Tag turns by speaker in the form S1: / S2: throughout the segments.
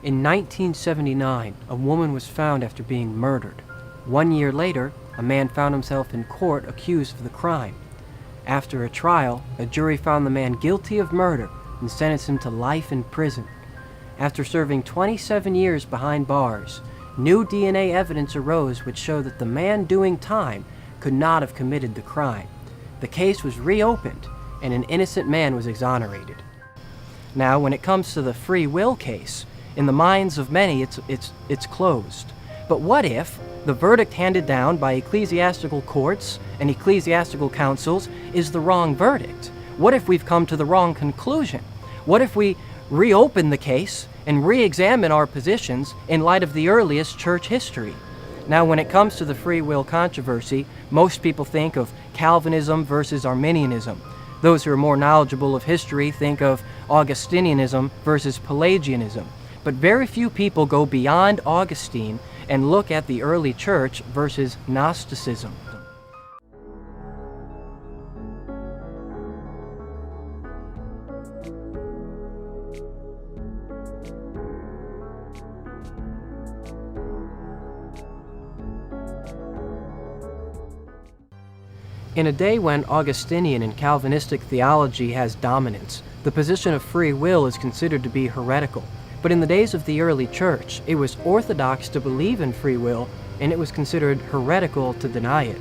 S1: In 1979, a woman was found after being murdered. 1 year later, a man found himself in court accused of the crime. After a trial, a jury found the man guilty of murder and sentenced him to life in prison. After serving 27 years behind bars, new DNA evidence arose which showed that the man doing time could not have committed the crime. The case was reopened, and an innocent man was exonerated. Now, when it comes to the free will case, in the minds of many, it's closed. But what if the verdict handed down by ecclesiastical courts and ecclesiastical councils is the wrong verdict? What if we've come to the wrong conclusion? What if we reopen the case and re-examine our positions in light of the earliest church history? Now, when it comes to the free will controversy, most people think of Calvinism versus Arminianism. Those who are more knowledgeable of history think of Augustinianism versus Pelagianism. But very few people go beyond Augustine and look at the early church versus Gnosticism. In a day when Augustinian and Calvinistic theology has dominance, the position of free will is considered to be heretical. But in the days of the early church, it was orthodox to believe in free will, and it was considered heretical to deny it.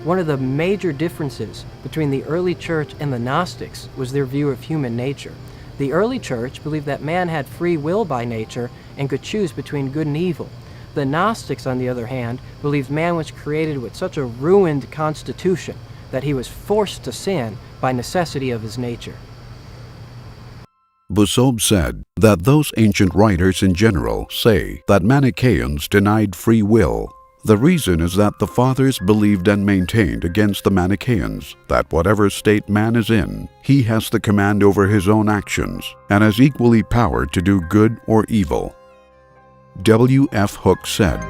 S1: One of the major differences between the early church and the Gnostics was their view of human nature. The early church believed that man had free will by nature and could choose between good and evil. The Gnostics, on the other hand, believed man was created with such a ruined constitution that he was forced to sin by necessity of his nature.
S2: Busob said that those ancient writers in general say that Manichaeans denied free will. The reason is that the fathers believed and maintained against the Manichaeans that whatever state man is in, he has the command over his own actions and has equally power to do good or evil. W. F. Hook said,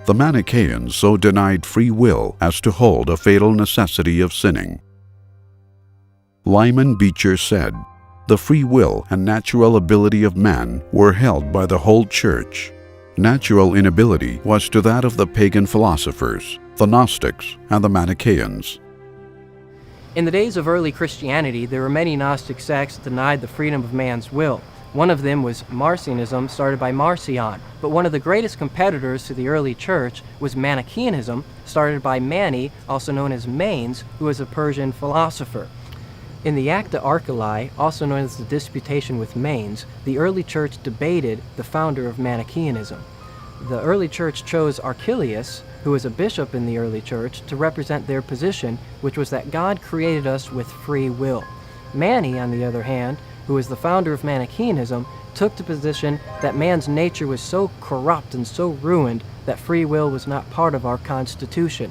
S2: "The Manichaeans so denied free will as to hold a fatal necessity of sinning." Lyman Beecher said, "The free will and natural ability of man were held by the whole church. Natural inability was to that of the pagan philosophers, the Gnostics, and the Manichaeans."
S1: In the days of early Christianity, there were many Gnostic sects that denied the freedom of man's will. One of them was Marcionism, started by Marcion. But one of the greatest competitors to the early church was Manichaeanism, started by Mani, also known as Manes, who was a Persian philosopher. In the Acta Archelae, also known as the Disputation with Manes, the early church debated the founder of Manichaeanism. The early church chose Archelaus, who was a bishop in the early church, to represent their position, which was that God created us with free will. Mani, on the other hand, who was the founder of Manichaeanism, took the position that man's nature was so corrupt and so ruined that free will was not part of our constitution.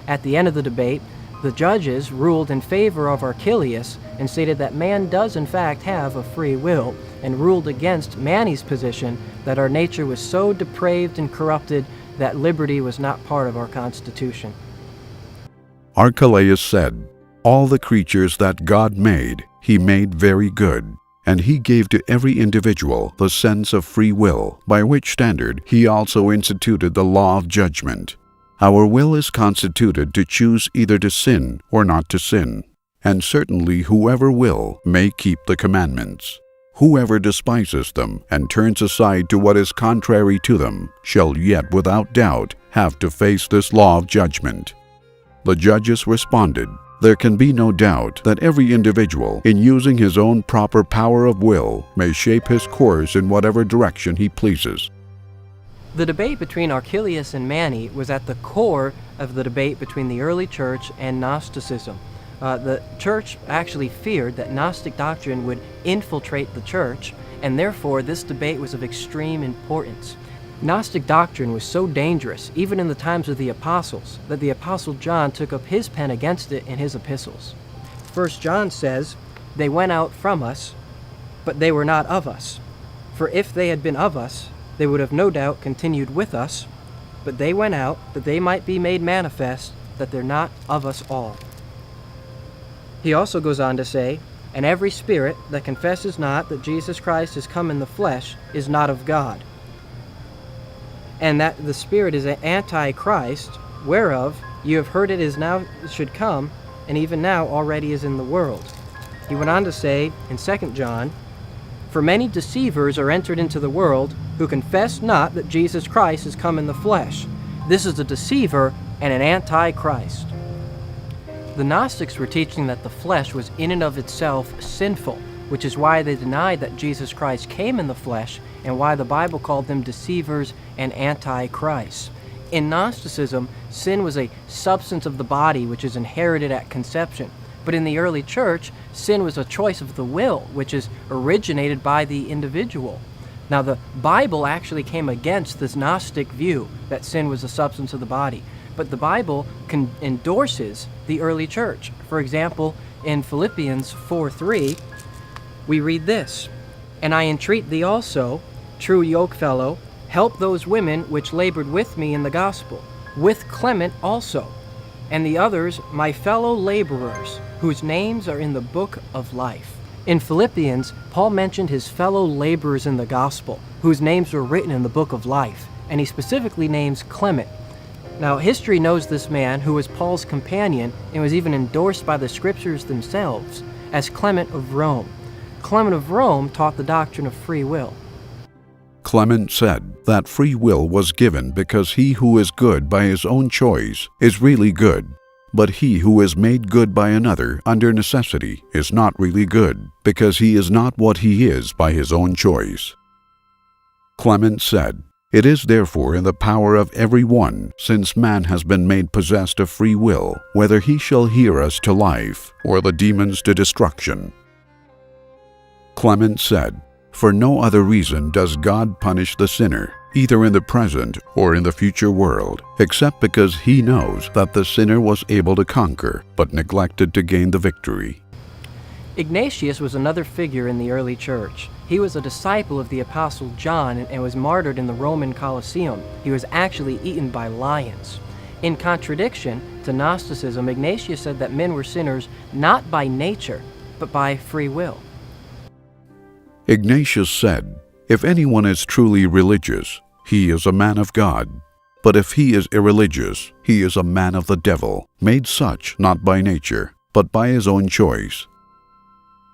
S1: At the end of the debate, the judges ruled in favor of Archelaus and stated that man does in fact have a free will, and ruled against Mani's position that our nature was so depraved and corrupted that liberty was not part of our constitution.
S2: Archelaus said, "All the creatures that God made, he made very good, and he gave to every individual the sense of free will, by which standard he also instituted the law of judgment. Our will is constituted to choose either to sin or not to sin, and certainly whoever will may keep the commandments. Whoever despises them and turns aside to what is contrary to them shall yet without doubt have to face this law of judgment." The judges responded, "There can be no doubt that every individual, in using his own proper power of will, may shape his course in whatever direction he pleases."
S1: The debate between Archelaus and Mani was at the core of the debate between the early church and Gnosticism. The church actually feared that Gnostic doctrine would infiltrate the church, and therefore this debate was of extreme importance. Gnostic doctrine was so dangerous, even in the times of the apostles, that the apostle John took up his pen against it in his epistles. 1 John says, "They went out from us, but they were not of us. For if they had been of us, they would have no doubt continued with us, but they went out that they might be made manifest that they're not of us all." He also goes on to say, "And every spirit that confesses not that Jesus Christ is come in the flesh is not of God. and that the Spirit is an antichrist, whereof you have heard it is now should come, and even now already is in the world. He went on to say in 2 John, "For many deceivers are entered into the world, who confess not that Jesus Christ is come in the flesh. This is a deceiver and an antichrist." The Gnostics were teaching that the flesh was in and of itself sinful, which is why they denied that Jesus Christ came in the flesh, and why the Bible called them deceivers and antichrists. In Gnosticism, sin was a substance of the body which is inherited at conception. But in the early church, sin was a choice of the will, which is originated by the individual. Now, the Bible actually came against this Gnostic view that sin was a substance of the body. But the Bible endorses the early church. For example, in Philippians 4:3, we read this, "And I entreat thee also, true yokefellow, help those women which labored with me in the gospel, with Clement also, and the others my fellow laborers, whose names are in the book of life." In Philippians, Paul mentioned his fellow laborers in the gospel, whose names were written in the book of life, and he specifically names Clement. Now, history knows this man, who was Paul's companion and was even endorsed by the scriptures themselves, as Clement of Rome. Clement of Rome taught the doctrine of free will.
S2: Clement said that free will was given because he who is good by his own choice is really good, but he who is made good by another under necessity is not really good, because he is not what he is by his own choice. Clement said, "It is therefore in the power of every one, since man has been made possessed of free will, whether he shall hear us to life, or the demons to destruction." Clement said, "For no other reason does God punish the sinner, either in the present or in the future world, except because he knows that the sinner was able to conquer, but neglected to gain the victory."
S1: Ignatius was another figure in the early church. He was a disciple of the Apostle John and was martyred in the Roman Colosseum. He was actually eaten by lions. In contradiction to Gnosticism, Ignatius said that men were sinners not by nature, but by free will.
S2: Ignatius said, "If anyone is truly religious, he is a man of God. But if he is irreligious, he is a man of the devil, made such not by nature, but by his own choice."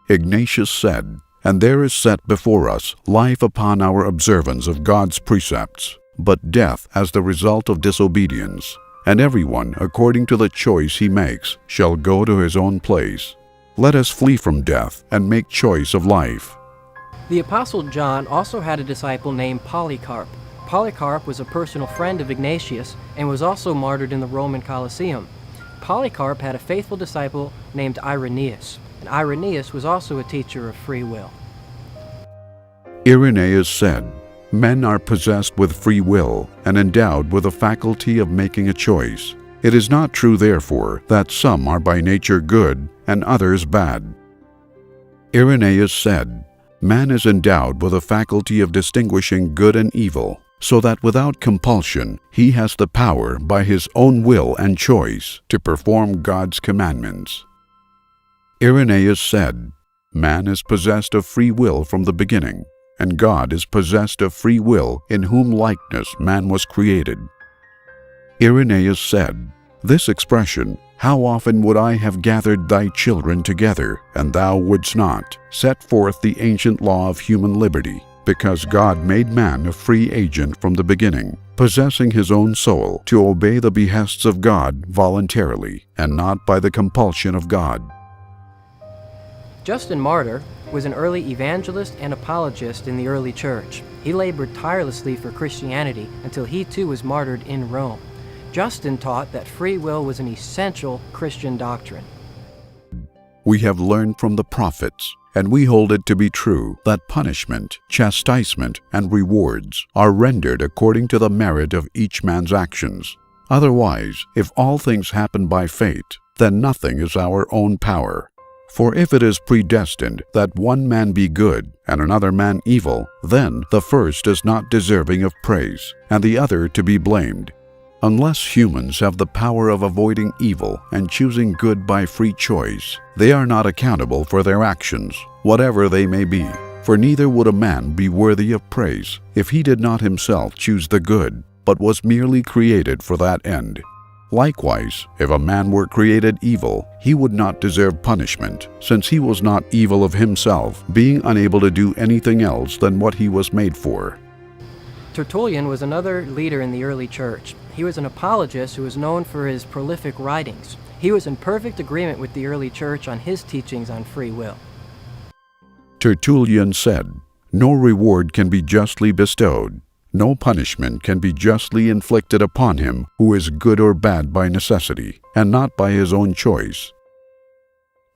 S2: Ignatius said, "And there is set before us life upon our observance of God's precepts, but death as the result of disobedience. And everyone, according to the choice he makes, shall go to his own place. Let us flee from death and make choice of life."
S1: The Apostle John also had a disciple named Polycarp. Polycarp was a personal friend of Ignatius and was also martyred in the Roman Colosseum. Polycarp had a faithful disciple named Irenaeus, and Irenaeus was also a teacher of free will.
S2: Irenaeus said, "Men are possessed with free will and endowed with the faculty of making a choice. It is not true, therefore, that some are by nature good and others bad." Irenaeus said, "Man is endowed with the faculty of distinguishing good and evil, so that without compulsion he has the power by his own will and choice to perform God's commandments." Irenaeus said, "Man is possessed of free will from the beginning, and God is possessed of free will in whom likeness man was created." Irenaeus said, "This expression, 'How often would I have gathered thy children together, and thou wouldst not,' set forth the ancient law of human liberty, because God made man a free agent from the beginning, possessing his own soul to obey the behests of God voluntarily, and not by the compulsion of God."
S1: Justin Martyr was an early evangelist and apologist in the early church. He labored tirelessly for Christianity until he too was martyred in Rome. Justin taught that free will was an essential Christian doctrine.
S2: "We have learned from the prophets, and we hold it to be true, that punishment, chastisement, and rewards are rendered according to the merit of each man's actions. Otherwise, if all things happen by fate, then nothing is our own power. For if it is predestined that one man be good and another man evil, then the first is not deserving of praise, and the other to be blamed. Unless humans have the power of avoiding evil and choosing good by free choice, they are not accountable for their actions, whatever they may be. For neither would a man be worthy of praise if he did not himself choose the good, but was merely created for that end. Likewise, if a man were created evil, he would not deserve punishment, since he was not evil of himself, being unable to do anything else than what he was made for.
S1: Tertullian was another leader in the early church. He was an apologist who was known for his prolific writings. He was in perfect agreement with the early church on his teachings on free will.
S2: Tertullian said, "No reward can be justly bestowed. No punishment can be justly inflicted upon him who is good or bad by necessity, and not by his own choice."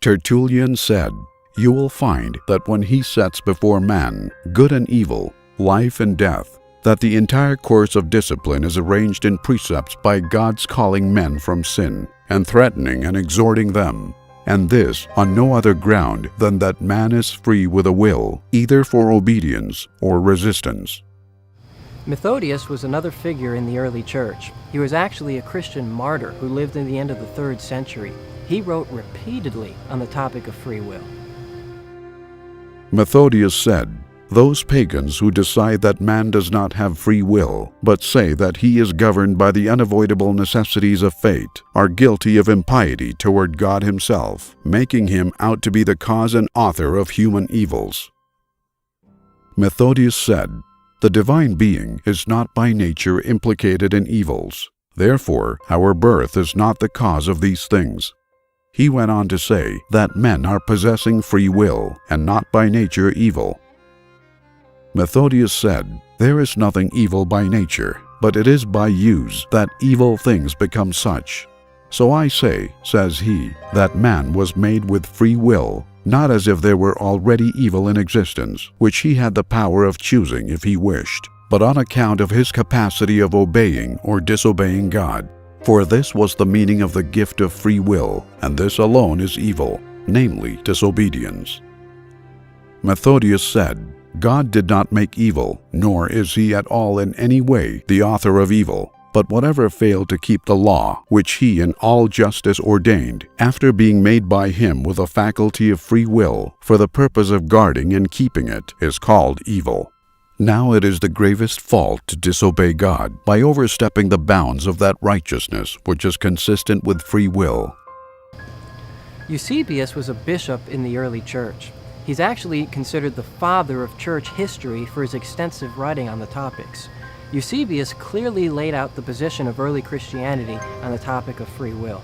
S2: Tertullian said, "You will find that when he sets before man good and evil, life and death, that the entire course of discipline is arranged in precepts by God's calling men from sin, and threatening and exhorting them, and this on no other ground than that man is free with a will, either for obedience or resistance."
S1: Methodius was another figure in the early church. He was actually a Christian martyr who lived in the end of the 3rd century. He wrote repeatedly on the topic of free will.
S2: Methodius said, "Those pagans who decide that man does not have free will, but say that he is governed by the unavoidable necessities of fate, are guilty of impiety toward God himself, making him out to be the cause and author of human evils." Methodius said, "The divine being is not by nature implicated in evils. Therefore, our birth is not the cause of these things." He went on to say that men are possessing free will and not by nature evil. Methodius said, "There is nothing evil by nature, but it is by use that evil things become such. So I say," says he, "that man was made with free will, not as if there were already evil in existence, which he had the power of choosing if he wished, but on account of his capacity of obeying or disobeying God. For this was the meaning of the gift of free will, and this alone is evil, namely disobedience." Methodius said, "God did not make evil, nor is he at all in any way the author of evil, but whatever failed to keep the law, which he in all justice ordained, after being made by him with a faculty of free will, for the purpose of guarding and keeping it, is called evil. Now it is the gravest fault to disobey God by overstepping the bounds of that righteousness which is consistent with free will."
S1: Eusebius was a bishop in the early church. He's actually considered the father of church history for his extensive writing on the topics. Eusebius clearly laid out the position of early Christianity on the topic of free will.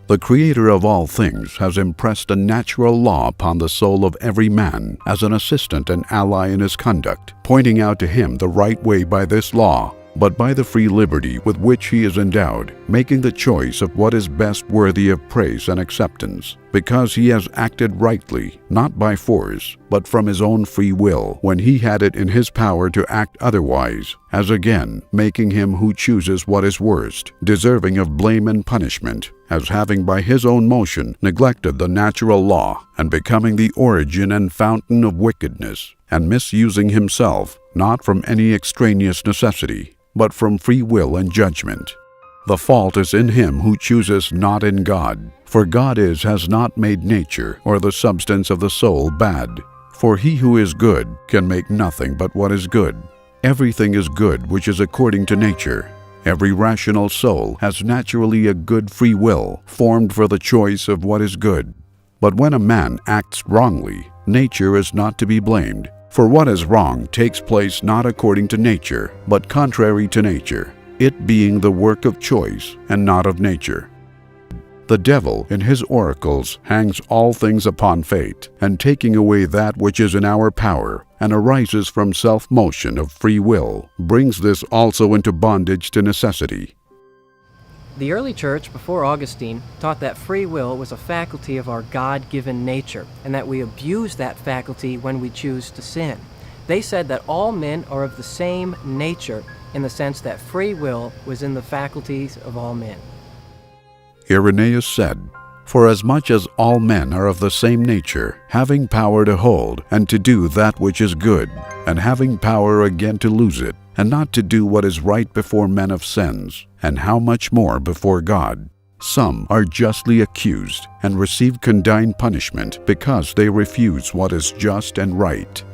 S2: "The Creator of all things has impressed a natural law upon the soul of every man as an assistant and ally in his conduct, pointing out to him the right way by this law, but by the free liberty with which he is endowed, making the choice of what is best worthy of praise and acceptance, because he has acted rightly, not by force, but from his own free will, when he had it in his power to act otherwise, as again, making him who chooses what is worst, deserving of blame and punishment, as having by his own motion neglected the natural law, and becoming the origin and fountain of wickedness, and misusing himself, not from any extraneous necessity, but from free will and judgment. The fault is in him who chooses not in God, for God has not made nature or the substance of the soul bad. For he who is good can make nothing but what is good. Everything is good which is according to nature. Every rational soul has naturally a good free will, formed for the choice of what is good. But when a man acts wrongly, nature is not to be blamed. For what is wrong takes place not according to nature, but contrary to nature, it being the work of choice and not of nature. The devil in his oracles hangs all things upon fate, and taking away that which is in our power, and arises from self-motion of free will, brings this also into bondage to necessity.
S1: The early church, before Augustine, taught that free will was a faculty of our God-given nature, and that we abuse that faculty when we choose to sin. They said that all men are of the same nature, in the sense that free will was in the faculties of all men.
S2: Irenaeus said, "Forasmuch as all men are of the same nature, having power to hold and to do that which is good, and having power again to lose it, and not to do what is right before men of sense, and how much more before God, some are justly accused and receive condign punishment because they refuse what is just and right."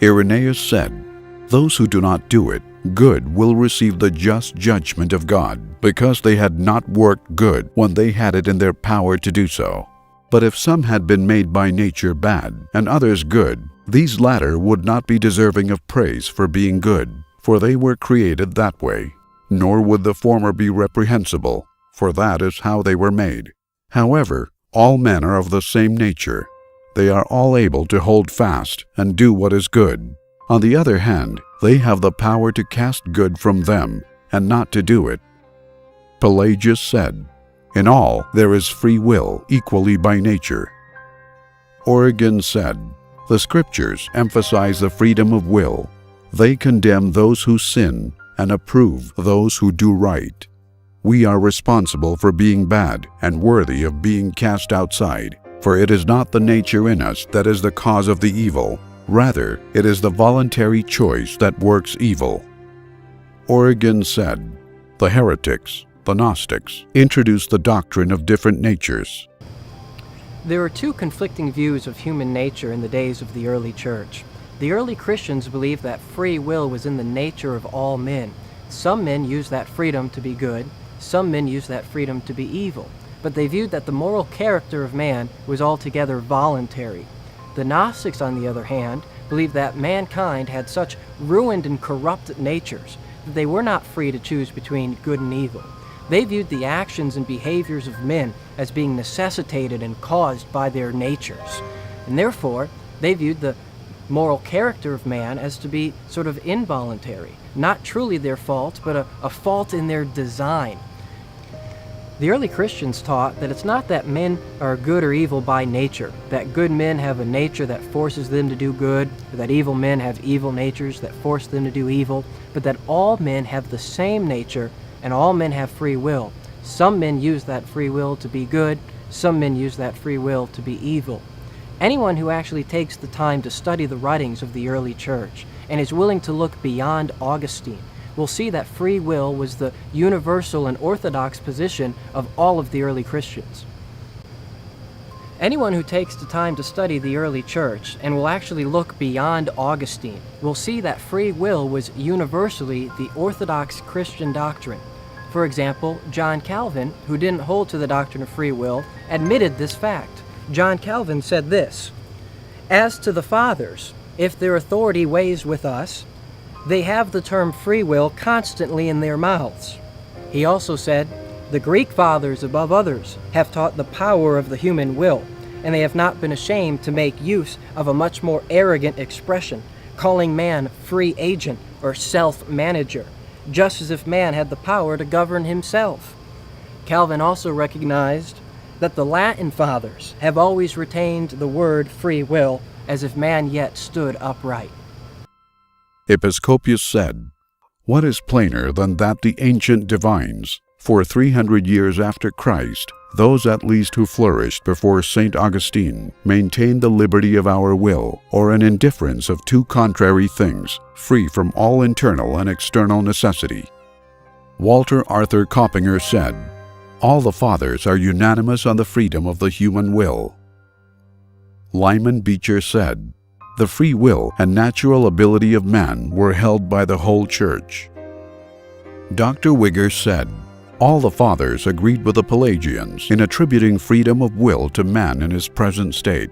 S2: Irenaeus said, "Those who do not do it good will receive the just judgment of God, because they had not worked good when they had it in their power to do so. But if some had been made by nature bad, and others good, these latter would not be deserving of praise for being good, for they were created that way. Nor would the former be reprehensible, for that is how they were made. However, all men are of the same nature. They are all able to hold fast and do what is good. On the other hand, they have the power to cast good from them, and not to do it. Pelagius said, "In all there is free will equally by nature." Origen said, "The Scriptures emphasize the freedom of will. They condemn those who sin and approve those who do right. We are responsible for being bad and worthy of being cast outside, for it is not the nature in us that is the cause of the evil. Rather, it is the voluntary choice that works evil." Origen said, "The heretics, the Gnostics, introduced the doctrine of different natures."
S1: There are two conflicting views of human nature in the days of the early church. The early Christians believed that free will was in the nature of all men. Some men used that freedom to be good, some men used that freedom to be evil, but they viewed that the moral character of man was altogether voluntary. The Gnostics, on the other hand, believed that mankind had such ruined and corrupt natures that they were not free to choose between good and evil. They viewed the actions and behaviors of men as being necessitated and caused by their natures, and therefore they viewed the moral character of man as to be sort of involuntary, not truly their fault, but a fault in their design. The early Christians taught that it's not that men are good or evil by nature, that good men have a nature that forces them to do good, or that evil men have evil natures that force them to do evil, but that all men have the same nature and all men have free will. Some men use that free will to be good, some men use that free will to be evil. Anyone who actually takes the time to study the writings of the early church and is willing to look beyond Augustine will see that free will was the universal and orthodox position of all of the early Christians. Anyone who takes the time to study the early church and will actually look beyond Augustine will see that free will was universally the orthodox Christian doctrine. For example, John Calvin, who didn't hold to the doctrine of free will, admitted this fact. John Calvin said this, "As to the fathers, if their authority weighs with us, they have the term free will constantly in their mouths." He also said, "The Greek fathers above others have taught the power of the human will, and they have not been ashamed to make use of a much more arrogant expression, calling man free agent or self-manager, just as if man had the power to govern himself." Calvin also recognized that the Latin fathers have always retained the word free will as if man yet stood upright.
S2: Episcopius said, "What is plainer than that the ancient divines, for 300 years after Christ, those at least who flourished before St. Augustine, maintained the liberty of our will, or an indifference of two contrary things, free from all internal and external necessity?" Walter Arthur Coppinger said, "All the fathers are unanimous on the freedom of the human will." Lyman Beecher said, "The free will and natural ability of man were held by the whole Church." Dr. Wigger said, "All the fathers agreed with the Pelagians in attributing freedom of will to man in his present state."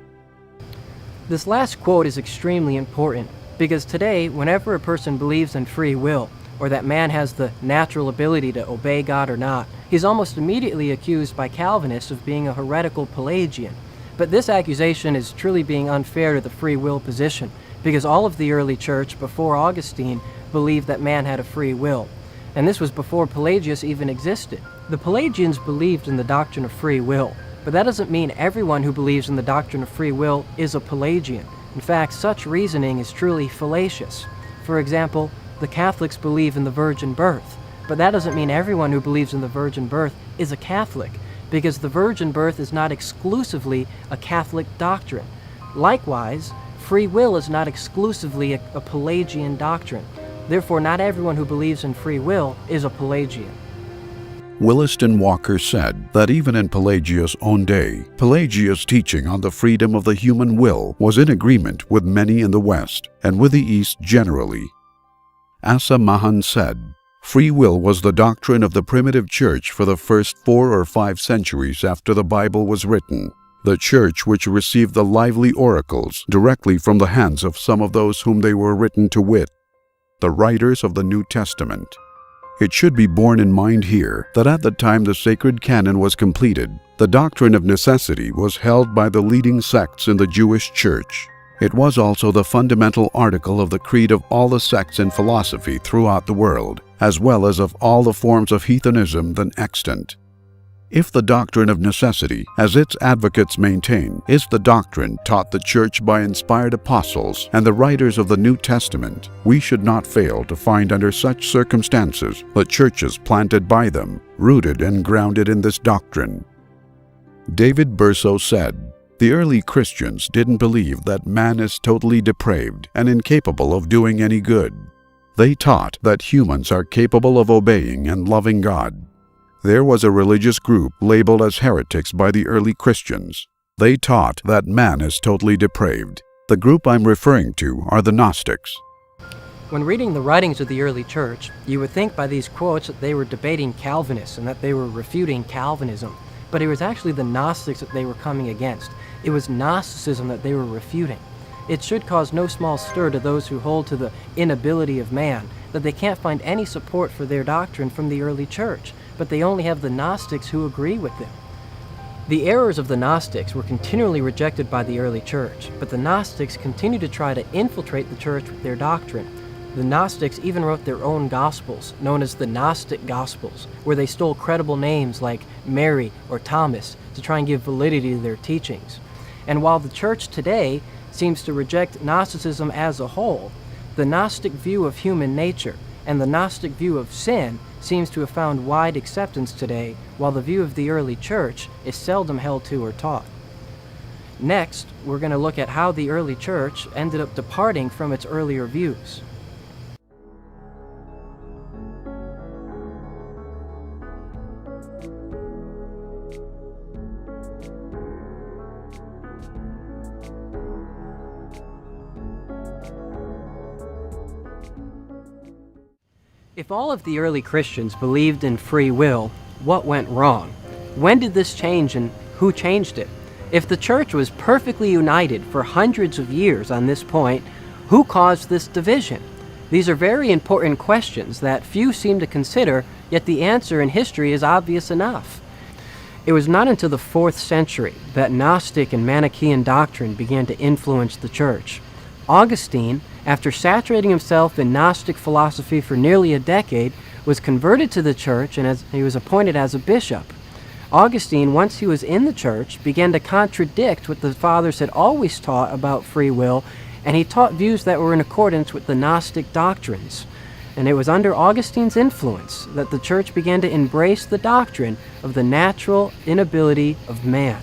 S1: This last quote is extremely important because today, whenever a person believes in free will, or that man has the natural ability to obey God or not, he's almost immediately accused by Calvinists of being a heretical Pelagian. But this accusation is truly being unfair to the free will position, because all of the early church before Augustine believed that man had a free will. And this was before Pelagius even existed. The Pelagians believed in the doctrine of free will, but that doesn't mean everyone who believes in the doctrine of free will is a Pelagian. In fact, such reasoning is truly fallacious. For example, the Catholics believe in the virgin birth, but that doesn't mean everyone who believes in the virgin birth is a Catholic, because the virgin birth is not exclusively a Catholic doctrine. Likewise, free will is not exclusively a Pelagian doctrine. Therefore, not everyone who believes in free will is a Pelagian.
S2: Williston Walker said that even in Pelagius' own day, Pelagius' teaching on the freedom of the human will was in agreement with many in the West and with the East generally. Asa Mahan said, "Free will was the doctrine of the primitive church for the first 4 or 5 centuries after the Bible was written. The church which received the lively oracles directly from the hands of some of those whom they were written, to wit, the writers of the New Testament." It should be borne in mind here that at the time the sacred canon was completed, the doctrine of necessity was held by the leading sects in the Jewish church. It was also the fundamental article of the creed of all the sects in philosophy throughout the world, as well as of all the forms of heathenism then extant. If the doctrine of necessity, as its advocates maintain, is the doctrine taught the Church by inspired apostles and the writers of the New Testament, we should not fail to find under such circumstances the churches planted by them, rooted and grounded in this doctrine. David Burso said, "The early Christians didn't believe that man is totally depraved and incapable of doing any good. They taught that humans are capable of obeying and loving God." There was a religious group labeled as heretics by the early Christians. They taught that man is totally depraved. The group I'm referring to are the Gnostics.
S1: When reading the writings of the early church, you would think by these quotes that they were debating Calvinists and that they were refuting Calvinism. But it was actually the Gnostics that they were coming against. It was Gnosticism that they were refuting. It should cause no small stir to those who hold to the inability of man, that they can't find any support for their doctrine from the early church, but they only have the Gnostics who agree with them. The errors of the Gnostics were continually rejected by the early church, but the Gnostics continued to try to infiltrate the church with their doctrine. The Gnostics even wrote their own Gospels, known as the Gnostic Gospels, where they stole credible names like Mary or Thomas to try and give validity to their teachings. And while the church today seems to reject Gnosticism as a whole, the Gnostic view of human nature and the Gnostic view of sin seems to have found wide acceptance today, while the view of the early church is seldom held to or taught. Next, we're going to look at how the early church ended up departing from its earlier views. If all of the early Christians believed in free will, what went wrong? When did this change and who changed it? If the church was perfectly united for hundreds of years on this point, who caused this division? These are very important questions that few seem to consider, yet the answer in history is obvious enough. It was not until the 4th century that Gnostic and Manichaean doctrine began to influence the church. Augustine, after saturating himself in Gnostic philosophy for nearly a decade, was converted to the church and he was appointed as a bishop. Augustine, once he was in the church, began to contradict what the fathers had always taught about free will, and he taught views that were in accordance with the Gnostic doctrines. And it was under Augustine's influence that the church began to embrace the doctrine of the natural inability of man.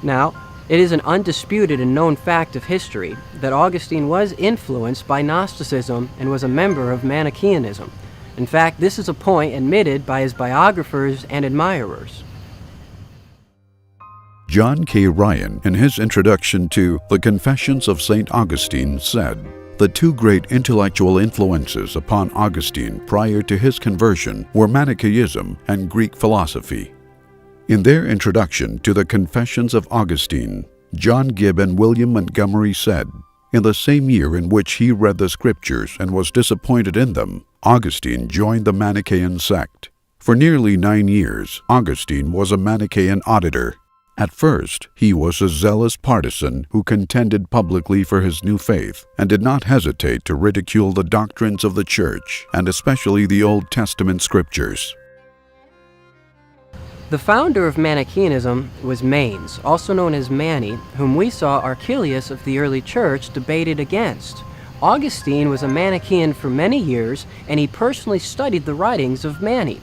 S1: Now, it is an undisputed and known fact of history that Augustine was influenced by Gnosticism and was a member of Manichaeanism. In fact, this is a point admitted by his biographers and admirers.
S2: John K. Ryan, in his introduction to The Confessions of St. Augustine, said, "The two great intellectual influences upon Augustine prior to his conversion were Manichaeism and Greek philosophy." In their introduction to the Confessions of Augustine, John Gibb and William Montgomery said, "In the same year in which he read the Scriptures and was disappointed in them, Augustine joined the Manichaean sect. For nearly 9 years, Augustine was a Manichaean auditor. At first, he was a zealous partisan who contended publicly for his new faith and did not hesitate to ridicule the doctrines of the Church, and especially the Old Testament Scriptures."
S1: The founder of Manichaeanism was Manes, also known as Mani, whom we saw Archelaus of the early church debated against. Augustine was a Manichaean for many years, and he personally studied the writings of Mani.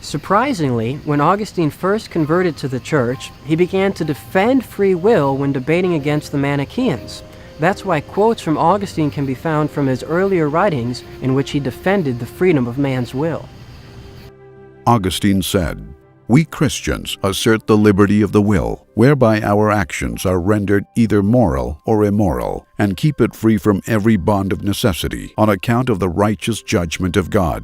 S1: Surprisingly, when Augustine first converted to the church, he began to defend free will when debating against the Manichaeans. That's why quotes from Augustine can be found from his earlier writings in which he defended the freedom of man's will.
S2: Augustine said, We Christians assert the liberty of the will, whereby our actions are rendered either moral or immoral, and keep it free from every bond of necessity on account of the righteous judgment of God.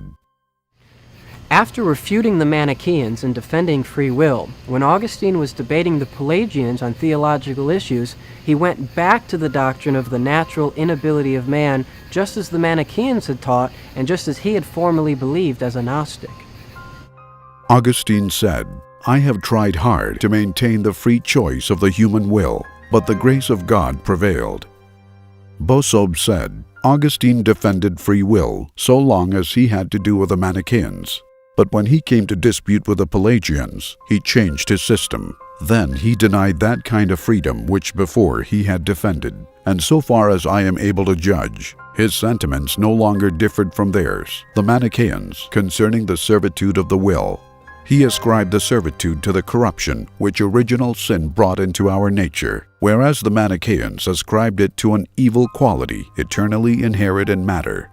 S1: After refuting the Manichaeans and defending free will, when Augustine was debating the Pelagians on theological issues, he went back to the doctrine of the natural inability of man, just as the Manichaeans had taught and just as he had formerly believed as a Gnostic.
S2: Augustine said, "I have tried hard to maintain the free choice of the human will, but the grace of God prevailed." Bosob said, Augustine defended free will so long as he had to do with the Manichaeans. But when he came to dispute with the Pelagians, he changed his system. Then he denied that kind of freedom which before he had defended. And so far as I am able to judge, his sentiments no longer differed from theirs, the Manichaeans, concerning the servitude of the will. He ascribed the servitude to the corruption which original sin brought into our nature, whereas the Manichaeans ascribed it to an evil quality eternally inherent in matter.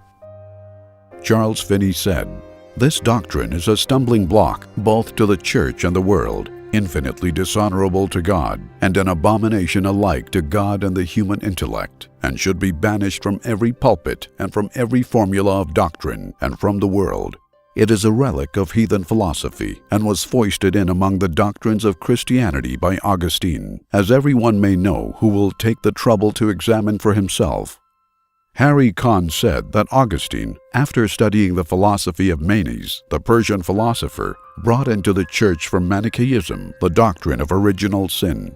S2: Charles Finney said, "This doctrine is a stumbling block both to the church and the world, infinitely dishonorable to God, and an abomination alike to God and the human intellect, and should be banished from every pulpit and from every formula of doctrine and from the world. It is a relic of heathen philosophy, and was foisted in among the doctrines of Christianity by Augustine, as everyone may know who will take the trouble to examine for himself." Harry Kahn said that Augustine, after studying the philosophy of Manes, the Persian philosopher, brought into the church from Manichaeism the doctrine of original sin.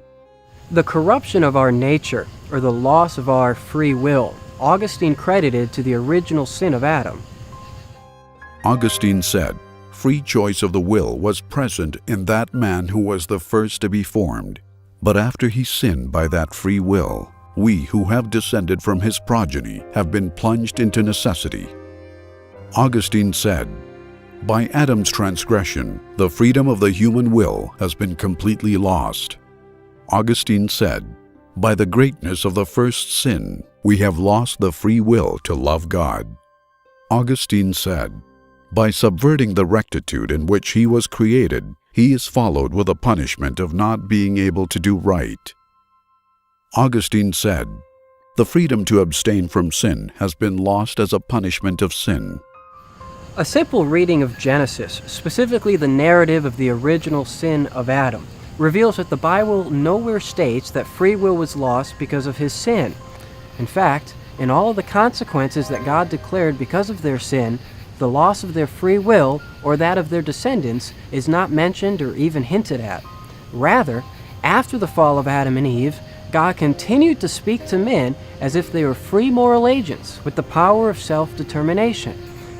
S1: The corruption of our nature, or the loss of our free will, Augustine credited to the original sin of Adam.
S2: Augustine said, "Free choice of the will was present in that man who was the first to be formed. But after he sinned by that free will, we who have descended from his progeny have been plunged into necessity." Augustine said, "By Adam's transgression, the freedom of the human will has been completely lost." Augustine said, "By the greatness of the first sin, we have lost the free will to love God." Augustine said, "By subverting the rectitude in which he was created, he is followed with a punishment of not being able to do right." Augustine said, "The freedom to abstain from sin has been lost as a punishment of sin."
S1: A simple reading of Genesis, specifically the narrative of the original sin of Adam, reveals that the Bible nowhere states that free will was lost because of his sin. In fact, in all of the consequences that God declared because of their sin, the loss of their free will or that of their descendants is not mentioned or even hinted at. Rather, after the fall of Adam and Eve, God continued to speak to men as if they were free moral agents with the power of self-determination.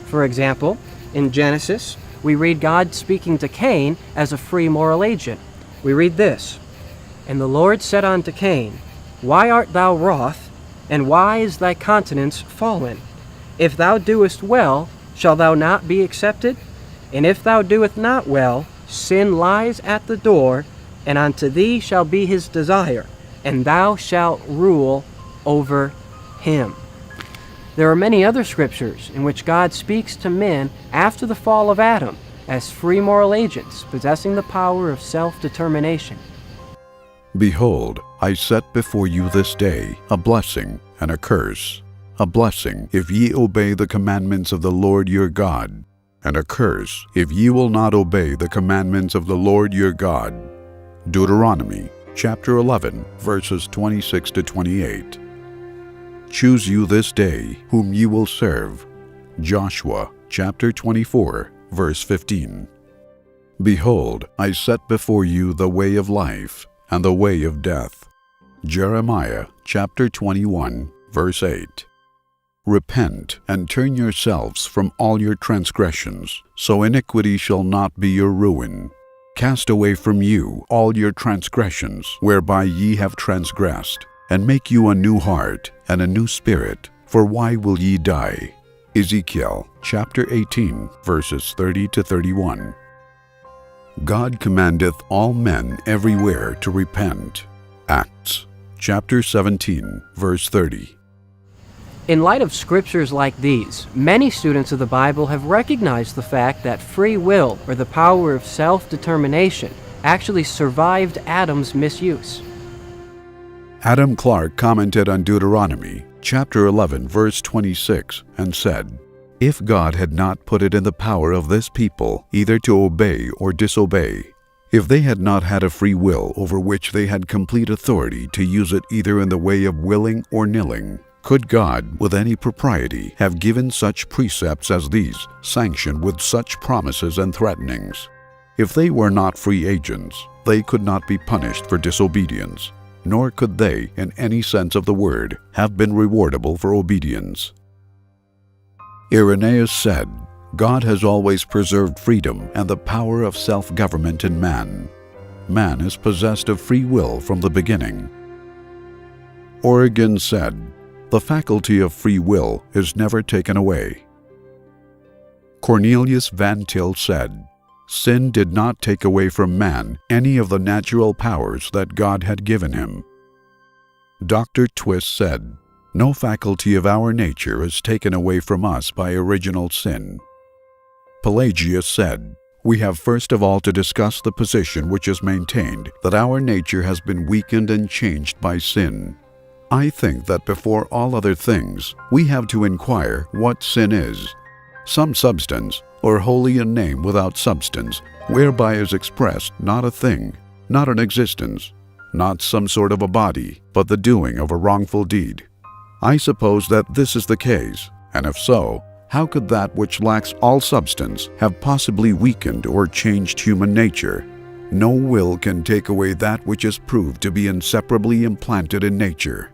S1: For example, in Genesis, we read God speaking to Cain as a free moral agent. We read this, "And the Lord said unto Cain, Why art thou wroth, and why is thy countenance fallen? If thou doest well, shall thou not be accepted? And if thou doest not well, sin lies at the door, and unto thee shall be his desire, and thou shalt rule over him." There are many other scriptures in which God speaks to men after the fall of Adam as free moral agents possessing the power of self-determination.
S2: "Behold, I set before you this day a blessing and a curse. A blessing if ye obey the commandments of the Lord your God, and a curse if ye will not obey the commandments of the Lord your God." Deuteronomy chapter 11, verses 26 to 28. "Choose you this day whom ye will serve." Joshua chapter 24, verse 15. "Behold, I set before you the way of life and the way of death." Jeremiah chapter 21, verse 8. "Repent and turn yourselves from all your transgressions, so iniquity shall not be your ruin. Cast away from you all your transgressions, whereby ye have transgressed, and make you a new heart and a new spirit, for why will ye die?" Ezekiel chapter 18, verses 30 to 31. "God commandeth all men everywhere to repent." Acts chapter 17, verse 30.
S1: In light of scriptures like these, many students of the Bible have recognized the fact that free will, or the power of self-determination, actually survived Adam's misuse.
S2: Adam Clarke commented on Deuteronomy chapter 11, verse 26, and said, "If God had not put it in the power of this people either to obey or disobey, if they had not had a free will over which they had complete authority to use it either in the way of willing or nilling, could God, with any propriety, have given such precepts as these, sanctioned with such promises and threatenings? If they were not free agents, they could not be punished for disobedience, nor could they, in any sense of the word, have been rewardable for obedience." Irenaeus said, "God has always preserved freedom and the power of self-government in man. Man is possessed of free will from the beginning." Origen said, "The faculty of free will is never taken away." Cornelius Van Til said, "Sin did not take away from man any of the natural powers that God had given him." Dr. Twist said, "No faculty of our nature is taken away from us by original sin." Pelagius said, "We have first of all to discuss the position which is maintained that our nature has been weakened and changed by sin. I think that before all other things, we have to inquire what sin is. Some substance, or wholly a name without substance, whereby is expressed not a thing, not an existence, not some sort of a body, but the doing of a wrongful deed. I suppose that this is the case, and if so, how could that which lacks all substance have possibly weakened or changed human nature? No will can take away that which is proved to be inseparably implanted in nature."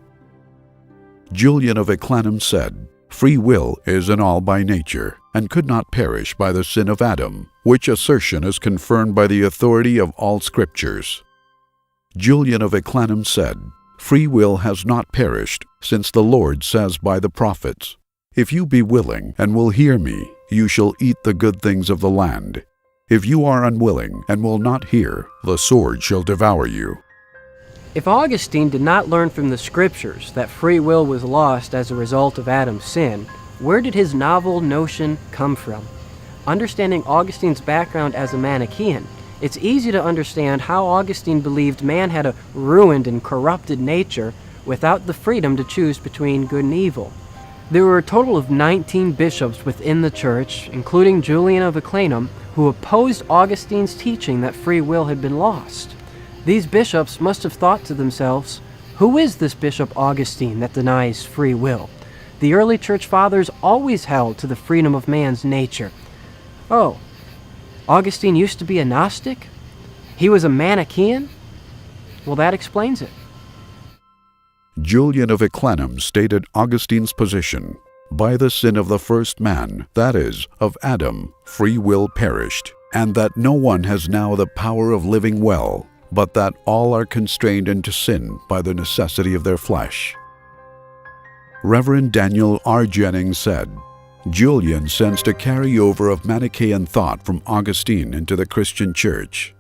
S2: Julian of Eclanum said, "Free will is an all by nature, and could not perish by the sin of Adam, which assertion is confirmed by the authority of all Scriptures." Julian of Eclanum said, "Free will has not perished, since the Lord says by the prophets, 'If you be willing and will hear me, you shall eat the good things of the land. If you are unwilling and will not hear, the sword shall devour you.'"
S1: If Augustine did not learn from the scriptures that free will was lost as a result of Adam's sin, where did his novel notion come from? Understanding Augustine's background as a Manichaean, it's easy to understand how Augustine believed man had a ruined and corrupted nature without the freedom to choose between good and evil. There were a total of 19 bishops within the church, including Julian of Eclanum, who opposed Augustine's teaching that free will had been lost. These bishops must have thought to themselves, "Who is this Bishop Augustine that denies free will? The early church fathers always held to the freedom of man's nature. Oh, Augustine used to be a Gnostic? He was a Manichaean? Well, that explains it."
S2: Julian of Eclanum stated Augustine's position. By the sin of the first man, that is, of Adam, free will perished, and that no one has now the power of living well, but that all are constrained into sin by the necessity of their flesh. Reverend Daniel R. Jennings said, "Julian sensed a carryover of Manichaean thought from Augustine into the Christian church.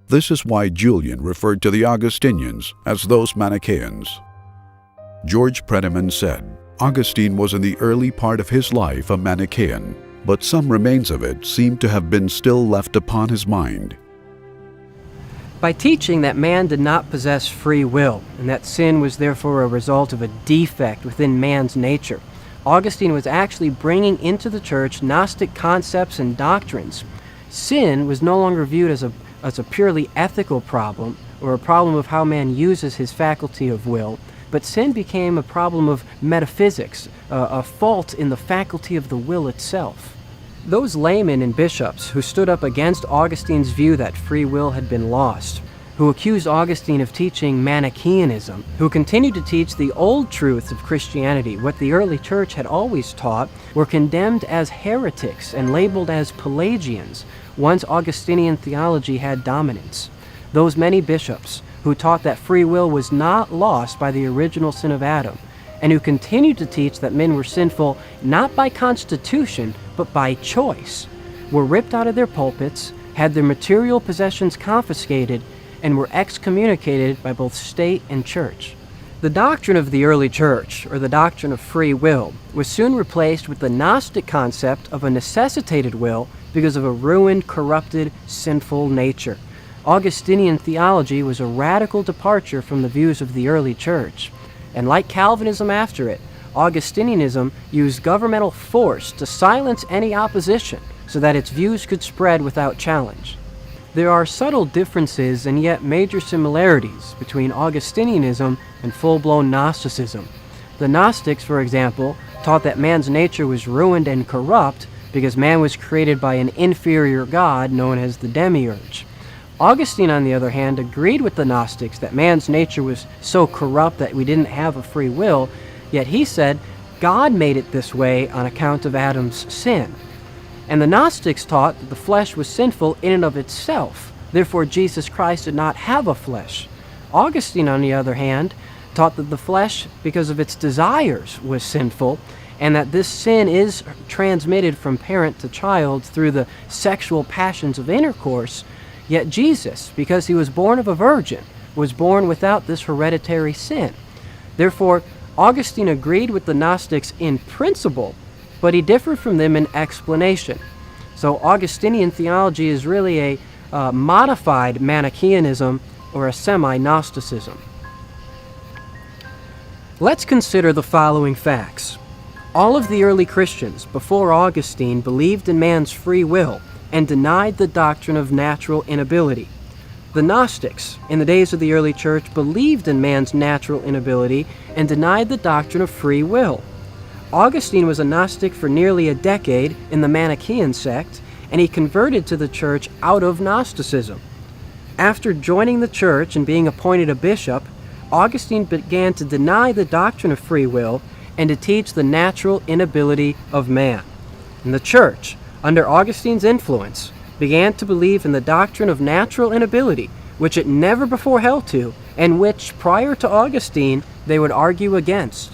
S2: This is why Julian referred to the Augustinians as those Manichaeans." George Predeman said, "Augustine was in the early part of his life a Manichaean, but some remains of it seem to have been still left upon his mind."
S1: By teaching that man did not possess free will, and that sin was therefore a result of a defect within man's nature, Augustine was actually bringing into the church Gnostic concepts and doctrines. Sin was no longer viewed as a purely ethical problem, or a problem of how man uses his faculty of will, but sin became a problem of metaphysics, a fault in the faculty of the will itself. Those laymen and bishops who stood up against Augustine's view that free will had been lost, who accused Augustine of teaching Manichaeanism, who continued to teach the old truths of Christianity, what the early church had always taught, were condemned as heretics and labeled as Pelagians, once Augustinian theology had dominance. Those many bishops who taught that free will was not lost by the original sin of Adam, and who continued to teach that men were sinful not by constitution, but by choice, were ripped out of their pulpits, had their material possessions confiscated, and were excommunicated by both state and church. The doctrine of the early church, or the doctrine of free will, was soon replaced with the Gnostic concept of a necessitated will because of a ruined, corrupted, sinful nature. Augustinian theology was a radical departure from the views of the early church, and like Calvinism after it, Augustinianism used governmental force to silence any opposition so that its views could spread without challenge. There are subtle differences and yet major similarities between Augustinianism and full-blown Gnosticism. The Gnostics, for example, taught that man's nature was ruined and corrupt because man was created by an inferior god known as the demiurge. Augustine, on the other hand, agreed with the Gnostics that man's nature was so corrupt that we didn't have a free will, yet he said God made it this way on account of Adam's sin. And the Gnostics taught that the flesh was sinful in and of itself, therefore Jesus Christ did not have a flesh. Augustine, on the other hand, taught that the flesh, because of its desires, was sinful, and that this sin is transmitted from parent to child through the sexual passions of intercourse, yet Jesus, because he was born of a virgin, was born without this hereditary sin. Therefore, Augustine agreed with the Gnostics in principle, but he differed from them in explanation. So Augustinian theology is really a modified Manichaeanism or a semi-Gnosticism. Let's consider the following facts. All of the early Christians before Augustine believed in man's free will and denied the doctrine of natural inability. The Gnostics, in the days of the early church, believed in man's natural inability and denied the doctrine of free will. Augustine was a Gnostic for nearly a decade in the Manichaean sect, and he converted to the church out of Gnosticism. After joining the church and being appointed a bishop, Augustine began to deny the doctrine of free will and to teach the natural inability of man. And the church, under Augustine's influence, began to believe in the doctrine of natural inability, which it never before held to, and which, prior to Augustine, they would argue against.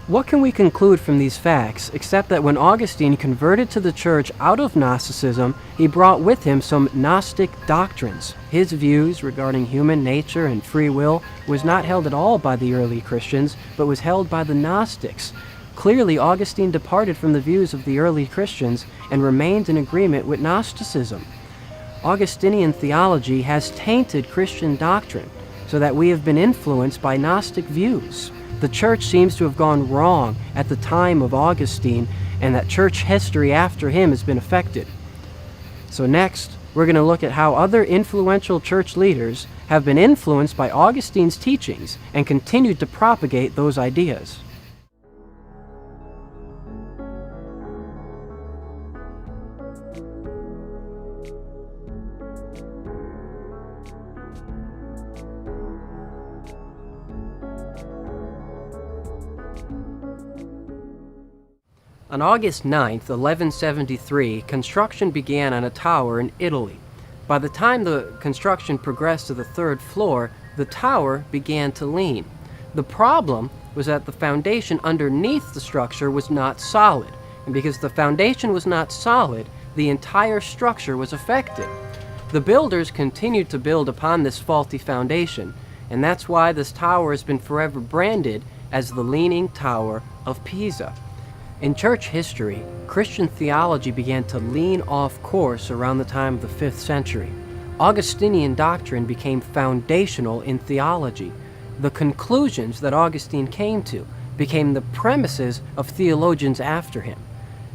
S1: What can we conclude from these facts, except that when Augustine converted to the church out of Gnosticism, he brought with him some Gnostic doctrines. His views regarding human nature and free will was not held at all by the early Christians, but was held by the Gnostics. Clearly, Augustine departed from the views of the early Christians and remained in agreement with Gnosticism. Augustinian theology has tainted Christian doctrine, so that we have been influenced by Gnostic views. The church seems to have gone wrong at the time of Augustine, and that church history after him has been affected. So next, we're going to look at how other influential church leaders have been influenced by Augustine's teachings and continued to propagate those ideas. On August 9th, 1173, construction began on a tower in Italy. By the time the construction progressed to the third floor, the tower began to lean. The problem was that the foundation underneath the structure was not solid, and because the foundation was not solid, the entire structure was affected. The builders continued to build upon this faulty foundation, and that's why this tower has been forever branded as the Leaning Tower of Pisa. In church history, Christian theology began to lean off course around the time of the 5th century. Augustinian doctrine became foundational in theology. The conclusions that Augustine came to became the premises of theologians after him.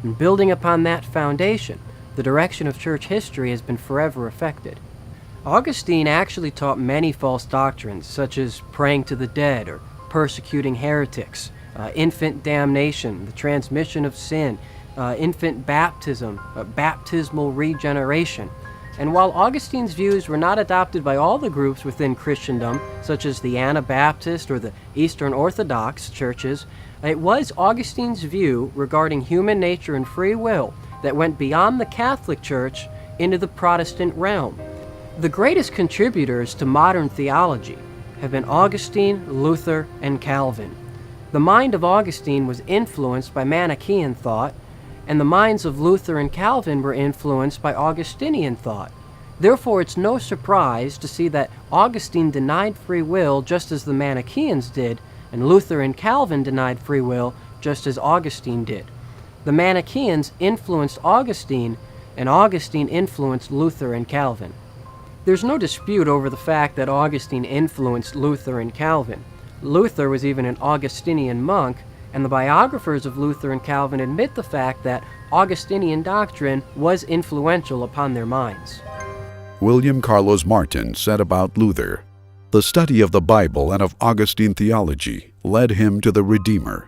S1: And building upon that foundation, the direction of church history has been forever affected. Augustine actually taught many false doctrines, such as praying to the dead or persecuting heretics, infant damnation, the transmission of sin, infant baptism, baptismal regeneration. And while Augustine's views were not adopted by all the groups within Christendom, such as the Anabaptist or the Eastern Orthodox churches, it was Augustine's view regarding human nature and free will that went beyond the Catholic Church into the Protestant realm. The greatest contributors to modern theology have been Augustine, Luther, and Calvin. The mind of Augustine was influenced by Manichaean thought, and the minds of Luther and Calvin were influenced by Augustinian thought. Therefore, it's no surprise to see that Augustine denied free will just as the Manichaeans did, and Luther and Calvin denied free will just as Augustine did. The Manichaeans influenced Augustine, and Augustine influenced Luther and Calvin. There's no dispute over the fact that Augustine influenced Luther and Calvin. Luther was even an Augustinian monk, and the biographers of Luther and Calvin admit the fact that Augustinian doctrine was influential upon their minds.
S2: William Carlos Martin said about Luther, "The study of the Bible and of Augustine theology led him to the Redeemer."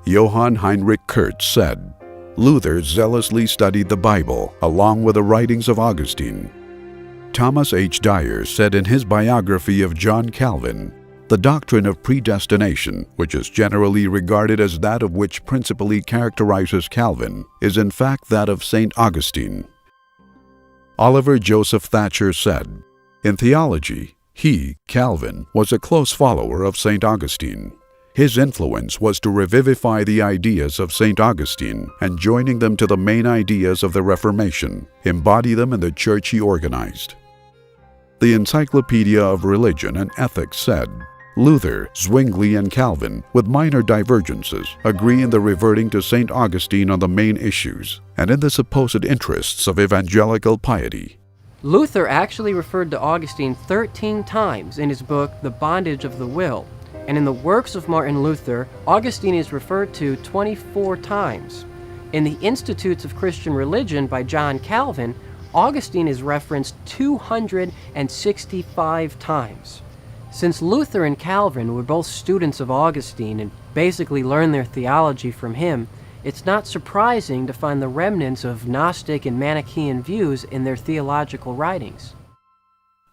S2: Johann Heinrich Kurtz said, "Luther zealously studied the Bible along with the writings of Augustine." Thomas H. Dyer said in his biography of John Calvin, "The doctrine of predestination, which is generally regarded as that of which principally characterizes Calvin, is in fact that of St. Augustine." Oliver Joseph Thatcher said, "In theology, he, Calvin, was a close follower of St. Augustine. His influence was to revivify the ideas of St. Augustine and joining them to the main ideas of the Reformation, embody them in the church he organized." The Encyclopedia of Religion and Ethics said, "Luther, Zwingli, and Calvin, with minor divergences, agree in the reverting to St. Augustine on the main issues and in the supposed interests of evangelical piety."
S1: Luther actually referred to Augustine 13 times in his book, The Bondage of the Will, and in the works of Martin Luther, Augustine is referred to 24 times. In the Institutes of Christian Religion by John Calvin, Augustine is referenced 265 times. Since Luther and Calvin were both students of Augustine and basically learned their theology from him, it's not surprising to find the remnants of Gnostic and Manichaean views in their theological writings.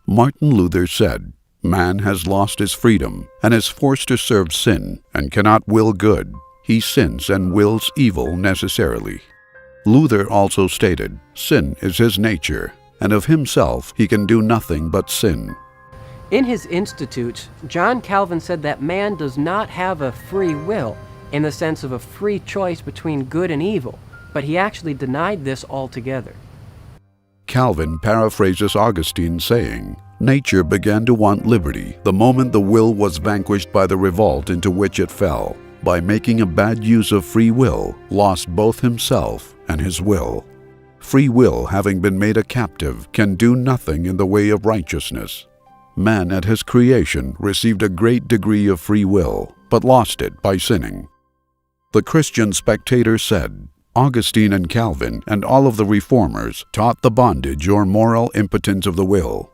S2: Martin Luther said, "Man has lost his freedom and is forced to serve sin and cannot will good. He sins and wills evil necessarily." Luther also stated, "Sin is his nature, and of himself he can do nothing but sin."
S1: In his Institutes, John Calvin said that man does not have a free will in the sense of a free choice between good and evil, but he actually denied this altogether.
S2: Calvin paraphrases Augustine saying, "Nature began to want liberty the moment the will was vanquished by the revolt into which it fell. By making a bad use of free will, lost both himself and his will. Free will, having been made a captive, can do nothing in the way of righteousness. Man at his creation received a great degree of free will, but lost it by sinning." The Christian Spectator said, "Augustine and Calvin and all of the Reformers taught the bondage or moral impotence of the will."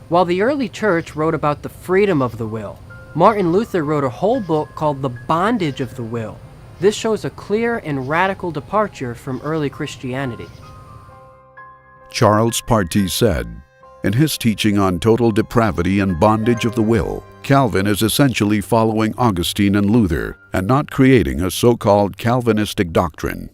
S1: While the early church wrote about the freedom of the will, Martin Luther wrote a whole book called The Bondage of the Will. This shows a clear and radical departure from early Christianity.
S2: Charles Party said, in his teaching on total depravity and bondage of the will, Calvin is essentially following Augustine and Luther and not creating a so-called Calvinistic doctrine.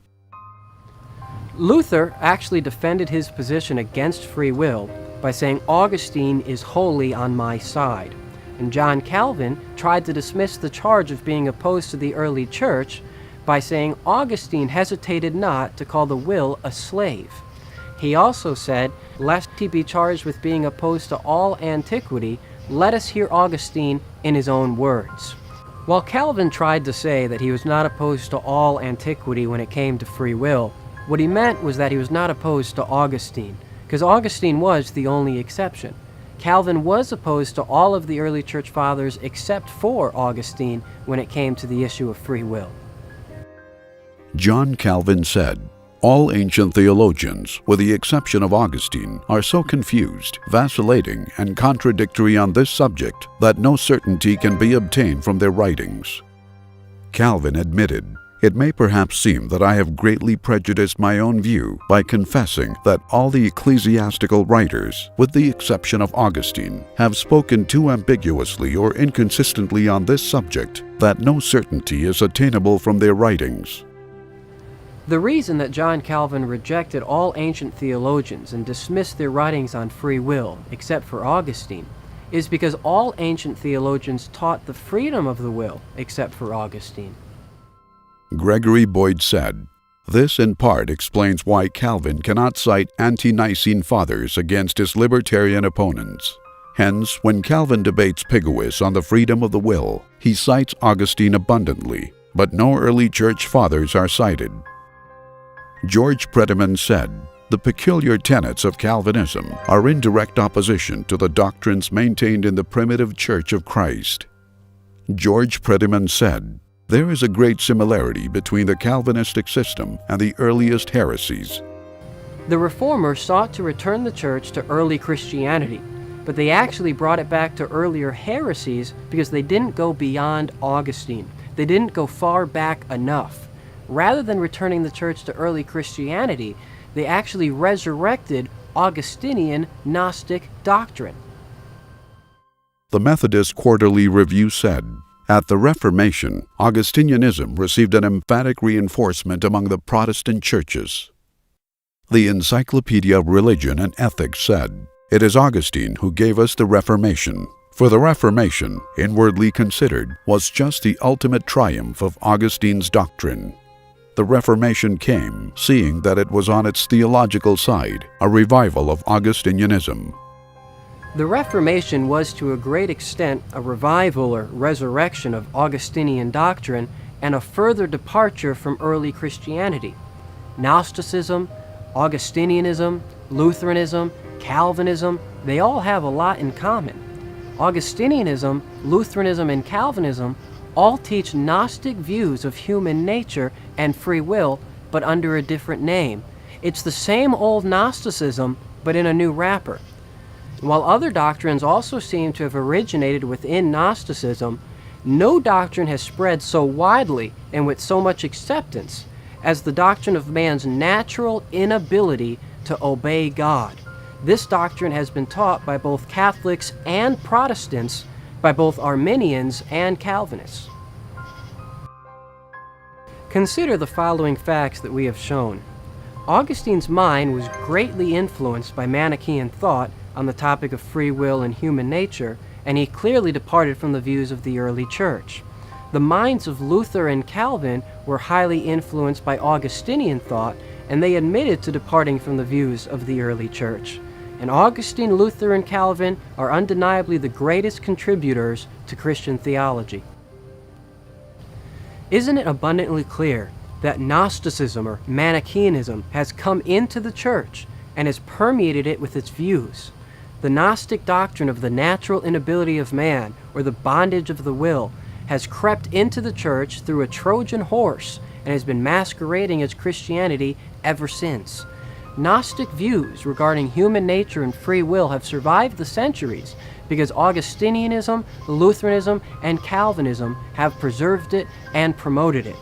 S1: Luther actually defended his position against free will by saying Augustine is wholly on my side. And John Calvin tried to dismiss the charge of being opposed to the early church by saying Augustine hesitated not to call the will a slave. He also said, lest he be charged with being opposed to all antiquity, let us hear Augustine in his own words. While Calvin tried to say that he was not opposed to all antiquity when it came to free will, what he meant was that he was not opposed to Augustine, because Augustine was the only exception. Calvin was opposed to all of the early church fathers except for Augustine when it came to the issue of free will.
S2: John Calvin said, "All ancient theologians, with the exception of Augustine, are so confused, vacillating, and contradictory on this subject that no certainty can be obtained from their writings." Calvin admitted, "It may perhaps seem that I have greatly prejudiced my own view by confessing that all the ecclesiastical writers, with the exception of Augustine, have spoken too ambiguously or inconsistently on this subject that no certainty is attainable from their writings."
S1: The reason that John Calvin rejected all ancient theologians and dismissed their writings on free will, except for Augustine, is because all ancient theologians taught the freedom of the will, except for Augustine.
S2: Gregory Boyd said, This in part explains why Calvin cannot cite ante-Nicene fathers against his libertarian opponents. Hence, when Calvin debates Pigouis on the freedom of the will, he cites Augustine abundantly, but no early church fathers are cited. George Prettyman said, "The peculiar tenets of Calvinism are in direct opposition to the doctrines maintained in the primitive Church of Christ." George Prettyman said, "There is a great similarity between the Calvinistic system and the earliest heresies."
S1: The Reformers sought to return the church to early Christianity, but they actually brought it back to earlier heresies because they didn't go beyond Augustine. They didn't go far back enough. Rather than returning the church to early Christianity, they actually resurrected Augustinian Gnostic doctrine.
S2: The Methodist Quarterly Review said, "At the Reformation, Augustinianism received an emphatic reinforcement among the Protestant churches." The Encyclopedia of Religion and Ethics said, "It is Augustine who gave us the Reformation." For the Reformation, inwardly considered, was just the ultimate triumph of Augustine's doctrine. The Reformation came, seeing that it was on its theological side, a revival of Augustinianism.
S1: The Reformation was to a great extent a revival or resurrection of Augustinian doctrine and a further departure from early Christianity. Gnosticism, Augustinianism, Lutheranism, Calvinism, they all have a lot in common. Augustinianism, Lutheranism, and Calvinism all teach Gnostic views of human nature and free will, but under a different name. It's the same old Gnosticism, but in a new wrapper. While other doctrines also seem to have originated within Gnosticism, no doctrine has spread so widely and with so much acceptance as the doctrine of man's natural inability to obey God. This doctrine has been taught by both Catholics and Protestants, by both Arminians and Calvinists. Consider the following facts that we have shown. Augustine's mind was greatly influenced by Manichaean thought on the topic of free will and human nature, and he clearly departed from the views of the early church. The minds of Luther and Calvin were highly influenced by Augustinian thought, and they admitted to departing from the views of the early church. And Augustine, Luther, and Calvin are undeniably the greatest contributors to Christian theology. Isn't it abundantly clear that Gnosticism or Manichaeanism has come into the church and has permeated it with its views? The Gnostic doctrine of the natural inability of man, or the bondage of the will, has crept into the church through a Trojan horse and has been masquerading as Christianity ever since. Gnostic views regarding human nature and free will have survived the centuries because Augustinianism, Lutheranism, and Calvinism have preserved it and promoted it.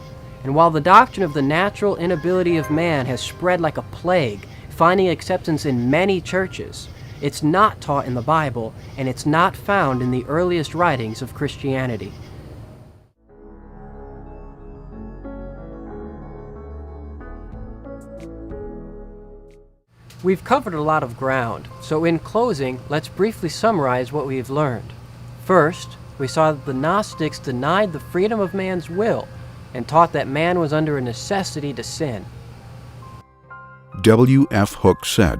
S1: And while the doctrine of the natural inability of man has spread like a plague, finding acceptance in many churches, it's not taught in the Bible, and it's not found in the earliest writings of Christianity. We've covered a lot of ground, so in closing, let's briefly summarize what we have learned. First, we saw that the Gnostics denied the freedom of man's will and taught that man was under a necessity to sin.
S2: W. F. Hook said,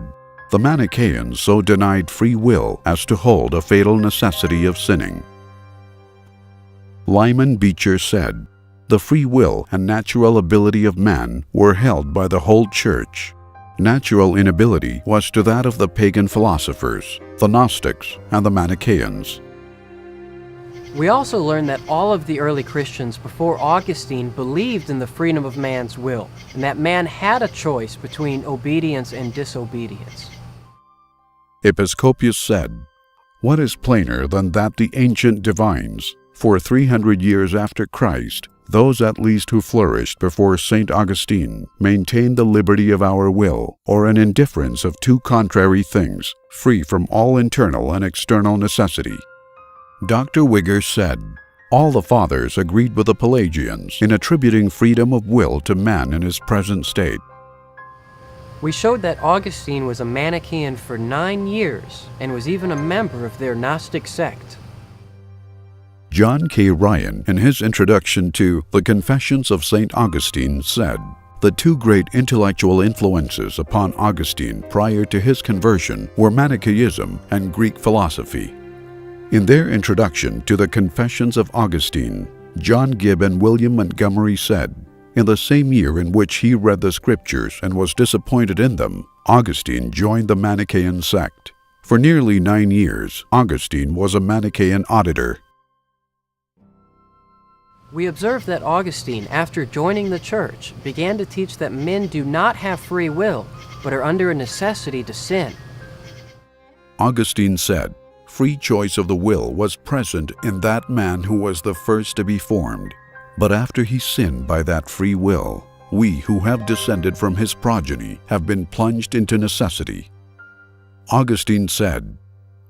S2: "The Manichaeans so denied free will as to hold a fatal necessity of sinning." Lyman Beecher said, "The free will and natural ability of man were held by the whole church. Natural inability was to that of the pagan philosophers, the Gnostics, and the Manichaeans."
S1: We also learned that all of the early Christians before Augustine believed in the freedom of man's will, and that man had a choice between obedience and disobedience.
S2: Episcopius said, "What is plainer than that the ancient divines, for 300 years after Christ, those at least who flourished before St. Augustine, maintained the liberty of our will, or an indifference of two contrary things, free from all internal and external necessity?" Dr. Wigger said, "All the fathers agreed with the Pelagians in attributing freedom of will to man in his present state."
S1: We showed that Augustine was a Manichaean for 9 years and was even a member of their Gnostic sect.
S2: John K. Ryan, in his introduction to The Confessions of St. Augustine, said, The two great intellectual influences upon Augustine prior to his conversion were Manichaeism and Greek philosophy. In their introduction to the Confessions of Augustine, John Gibb and William Montgomery said, in the same year in which he read the Scriptures and was disappointed in them, Augustine joined the Manichaean sect. For nearly 9 years, Augustine was a Manichaean auditor.
S1: We observe that Augustine, after joining the church, began to teach that men do not have free will, but are under a necessity to sin.
S2: Augustine said, free choice of the will was present in that man who was the first to be formed. But after he sinned by that free will, we who have descended from his progeny have been plunged into necessity. Augustine said,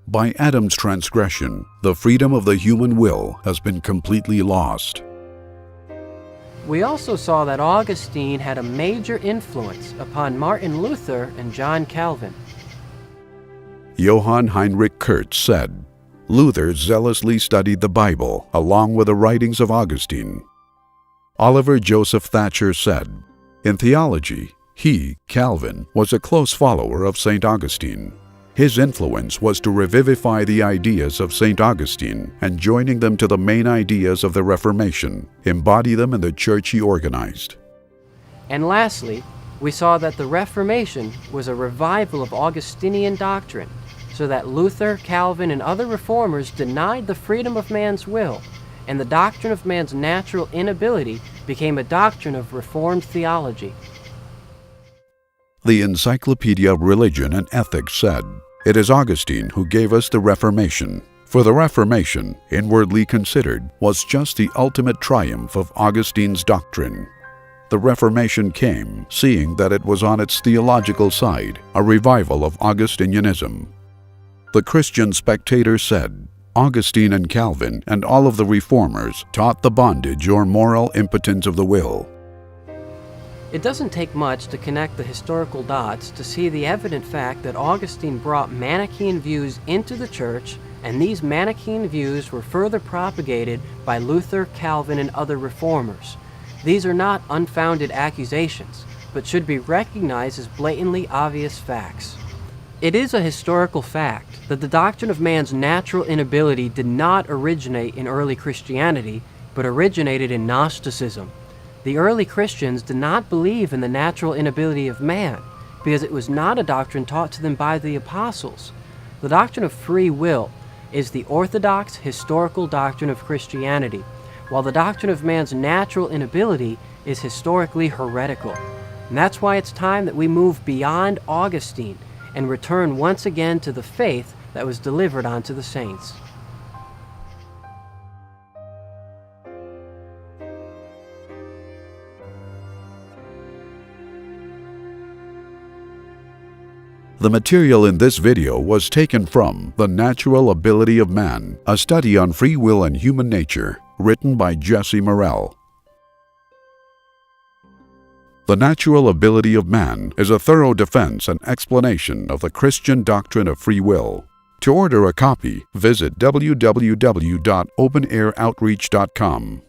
S2: by Adam's transgression, the freedom of the human will has been completely lost.
S1: We also saw that Augustine had a major influence upon Martin Luther and John Calvin.
S2: Johann Heinrich Kurtz said, Luther zealously studied the Bible along with the writings of Augustine. Oliver Joseph Thatcher said, in theology, he, Calvin, was a close follower of St. Augustine. His influence was to revivify the ideas of St. Augustine and joining them to the main ideas of the Reformation, embody them in the church he organized.
S1: And lastly, we saw that the Reformation was a revival of Augustinian doctrine, so that Luther, Calvin, and other reformers denied the freedom of man's will, and the doctrine of man's natural inability became a doctrine of Reformed theology.
S2: The Encyclopedia of Religion and Ethics said, it is Augustine who gave us the Reformation. For the Reformation, inwardly considered, was just the ultimate triumph of Augustine's doctrine. The Reformation came, seeing that it was on its theological side, a revival of Augustinianism. The Christian Spectator said, Augustine and Calvin and all of the Reformers taught the bondage or moral impotence of the will.
S1: It doesn't take much to connect the historical dots to see the evident fact that Augustine brought Manichaean views into the church, and these Manichaean views were further propagated by Luther, Calvin, and other reformers. These are not unfounded accusations, but should be recognized as blatantly obvious facts. It is a historical fact that the doctrine of man's natural inability did not originate in early Christianity, but originated in Gnosticism. The early Christians did not believe in the natural inability of man, because it was not a doctrine taught to them by the apostles. The doctrine of free will is the orthodox historical doctrine of Christianity, while the doctrine of man's natural inability is historically heretical. And that's why it's time that we move beyond Augustine and return once again to the faith that was delivered unto the saints.
S2: The material in this video was taken from The Natural Ability of Man, a study on free will and human nature, written by Jesse Morrell. The Natural Ability of Man is a thorough defense and explanation of the Christian doctrine of free will. To order a copy, visit www.openairoutreach.com.